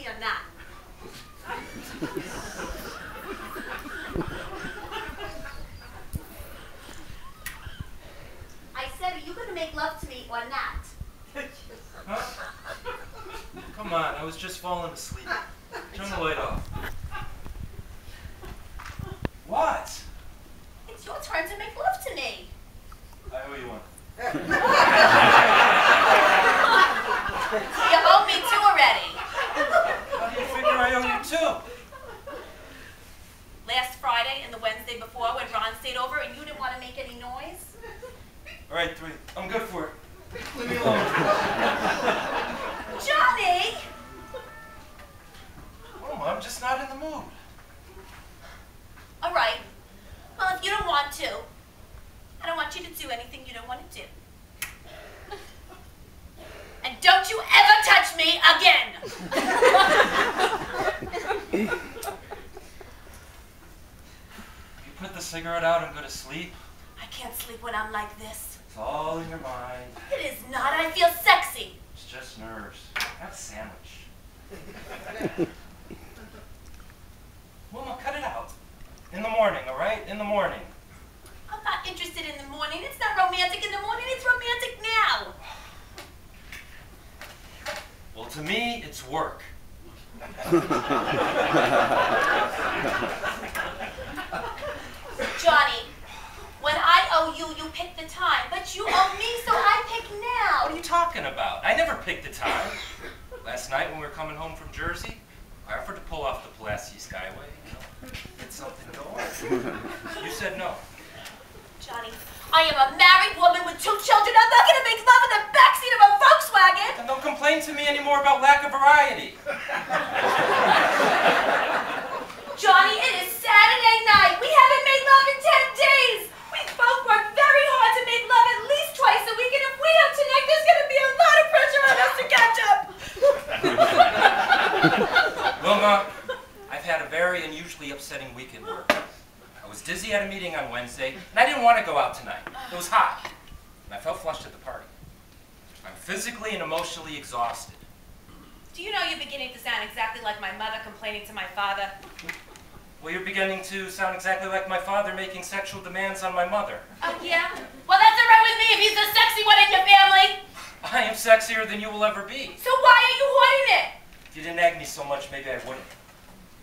me or not? I said, are you going to make love to me or not? Huh? Come on, I was just falling asleep. Turn the light off. What? It's your turn to make love to me. I owe you one. You owe me two already. How do you figure I owe you two? Last Friday and the Wednesday before when Ron stayed over and you didn't want to make any noise. All right, 3. I'm good for it. Leave me alone. Johnny! Oh, I'm just not in the mood. All right. Well, if you don't want to, I don't want you to do anything you don't want to do. And don't you ever touch me again! You put the cigarette out and go to sleep? I can't sleep when I'm like this. It's all in your mind. It is not. I feel sexy. It's just nerves. Have a sandwich. Wilma, cut it out. In the morning, all right? In the morning. I'm not interested in the morning. It's not romantic in the morning. It's romantic now. Well, to me, it's work. Johnny, when I owe you, you pick the time. But you owe me, so I pick now. What are you talking about? I never picked the time. Last night when we were coming home from Jersey, I offered to pull off the Pulaski Skyway, get something going. You said no. Johnny, I am a married woman with 2 children. I'm not going to make love in the backseat of a Volkswagen. And don't complain to me anymore about lack of variety. Johnny, it is Saturday night. We haven't made love in 10 days. We both work very hard to make love at least twice a week, and if we don't tonight, there's going to be a lot of pressure on us to catch up. Wilma, I've had a very unusually upsetting week at work. I was dizzy at a meeting on Wednesday, and I didn't want to go out tonight. It was hot, and I felt flushed at the party. I'm physically and emotionally exhausted. Do you know you're beginning to sound exactly like my mother complaining to my father? Well, you're beginning to sound exactly like my father making sexual demands on my mother. Oh, yeah? Well, that's all right with me if he's the sexy one in your family. I am sexier than you will ever be. So why are you hoarding it? If you didn't nag me so much, maybe I wouldn't.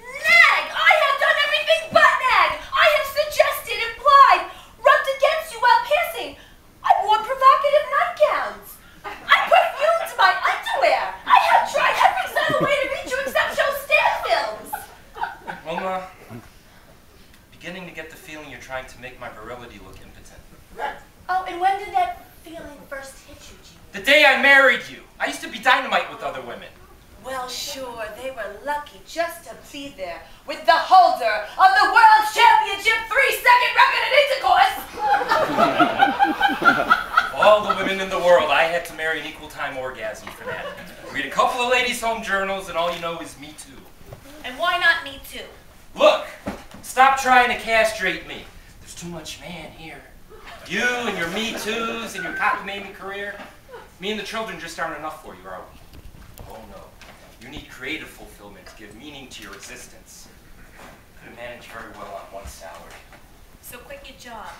Nag! I have done everything but nag! I have suggested, implied, rubbed against you while passing. I wore provocative nightgowns. I perfumed my underwear. I have tried every single way to reach you except show stand films. Wilma, beginning to get the feeling you're trying to make my virility look impotent. Oh, and when did that feeling first hit you, Gene? The day I married you. I used to be dynamite with other women. Well, sure, they were lucky just to be there with the holder of the World Championship 3-second record in intercourse. All the women in the world, I had to marry an equal time orgasm for that. Read a couple of ladies' home journals, and all you know is Me Too. And why not Me Too? Look, stop trying to castrate me. There's too much man here. You and your Me Too's and your cockamamie career. Me and the children just aren't enough for you, are we? Oh no. You need creative fulfillment to give meaning to your existence. Couldn't manage very well on one salary. So quit your job.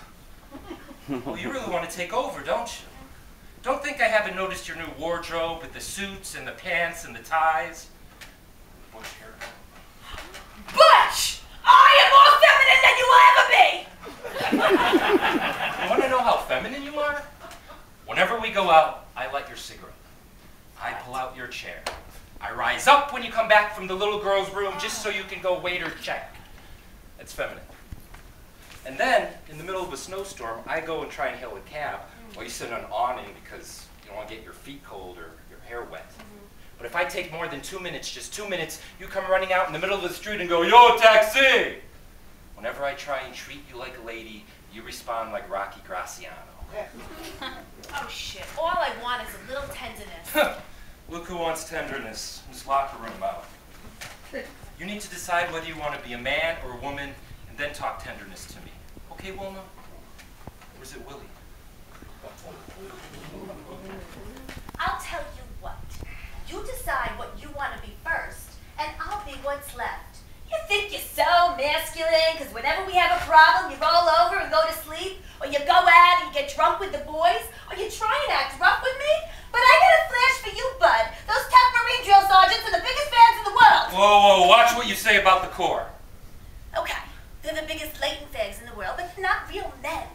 Well, you really want to take over, don't you? Don't think I haven't noticed your new wardrobe with the suits and the pants and the ties. Bush haircut. Butch! I am more feminine than you will ever be! You want to know how feminine you are? Whenever we go out, I light your cigarette. I pull out your chair. I rise up when you come back from the little girl's room just so you can go waiter check. That's feminine. And then, in the middle of a snowstorm, I go and try and hail a cab while you sit on an awning because you don't want to get your feet cold or your hair wet. But if I take more than 2 minutes, just 2 minutes, you come running out in the middle of the street and go, "Yo, taxi!" Whenever I try and treat you like a lady, you respond like Rocky Graciano. Oh, shit. All I want is a little tenderness. Look who wants tenderness. This locker room out. You need to decide whether you want to be a man or a woman and then talk tenderness to me. Okay, Wilma? Or is it Willie? I'll tell you what. You decide what you want to be first, and I'll be what's left. You think you're so masculine because whenever we have a problem, you roll over and go to sleep, or you go out and you get drunk with the boys, or you try and act rough with me? But I got a flash for you, bud. Those tough Marine drill sergeants are the biggest fans in the world. Whoa, whoa, watch what you say about the Corps. Okay, they're the biggest latent fags in the world, but they're not real men.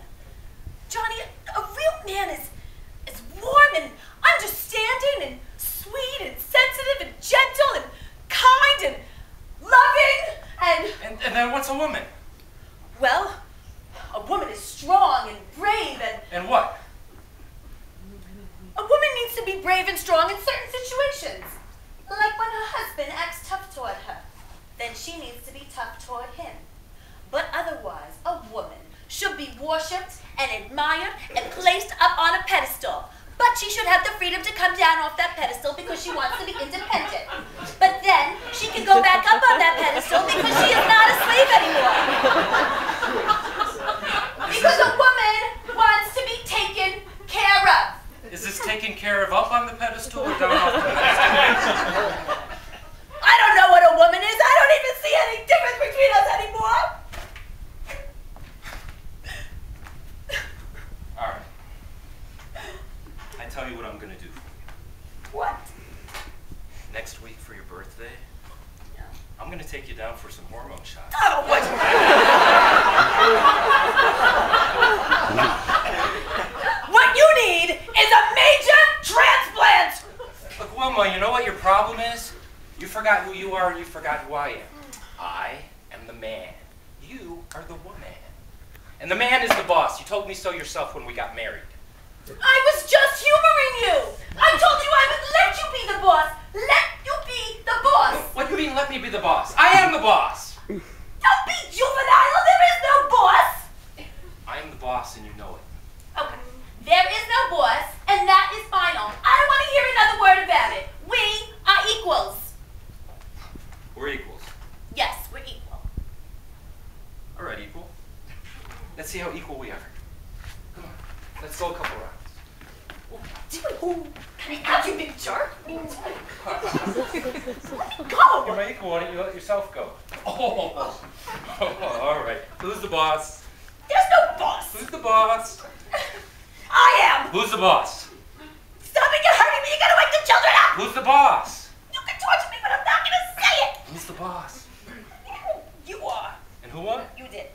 Johnny, a real man is warm and understanding and sweet and sensitive and gentle and kind and loving and... And then what's a woman? Well, a woman is strong and brave and... And what? A woman needs to be brave and strong in certain situations. Like when her husband acts tough toward her. Then she needs to be tough toward him. But otherwise, a woman should be worshipped and admired and placed up on a pedestal. But she should have the freedom to come down off that pedestal because she wants to be independent. But then she can go back up on that pedestal because she is not a slave anymore. Because a woman wants to be taken care of. Is this taken care of up on the pedestal or down off the pedestal? I don't know what a woman is. I don't even see any difference between us anymore. All right. I tell you what I'm going to do for you. What? Next week for your birthday, I'm going to take you down for some hormone shots. Oh, what? What you need is a major transplant. Look, Wilma, you know what your problem is? You forgot who you are and you forgot who I am. I am the man. You are the woman. And the man is the boss. You told me so yourself when we got married. I was just humoring you. I told you I would let you be the boss. Let you be the boss. What do you mean, let me be the boss? I am the boss. Don't be juvenile. There is no boss. I am the boss and you know it. Okay. There is no boss, and that is final. I don't want to hear another word about it. We are equals. We're equals. Yes, we're equal. All right, equal. Let's see how equal we are. Come on, let's go a couple rounds. Can I have you, big jerk? Let me go. You're my equal. Why don't you let yourself go? Oh, all right. Who's the boss? There's no boss. Who's the boss? I am. Who's the boss? Stop it, you're hurting me. You gotta wake the children up. Who's the boss? You can torture me, but I'm not gonna say it. Who's the boss? You are. And who won? You did.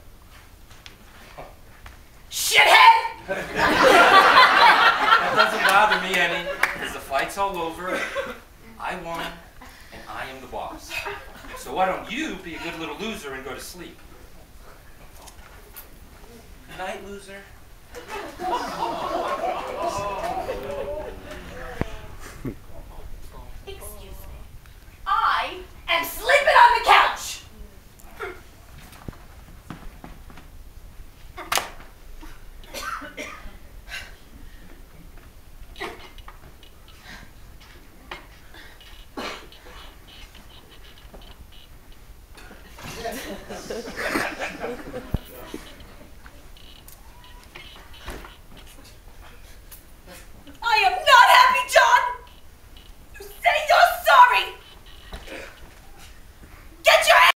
Shithead! That doesn't bother me any, because the fight's all over. I won, and I am the boss. So why don't you be a good little loser and go to sleep? Good night, loser. Excuse me. I am sleeping on the couch.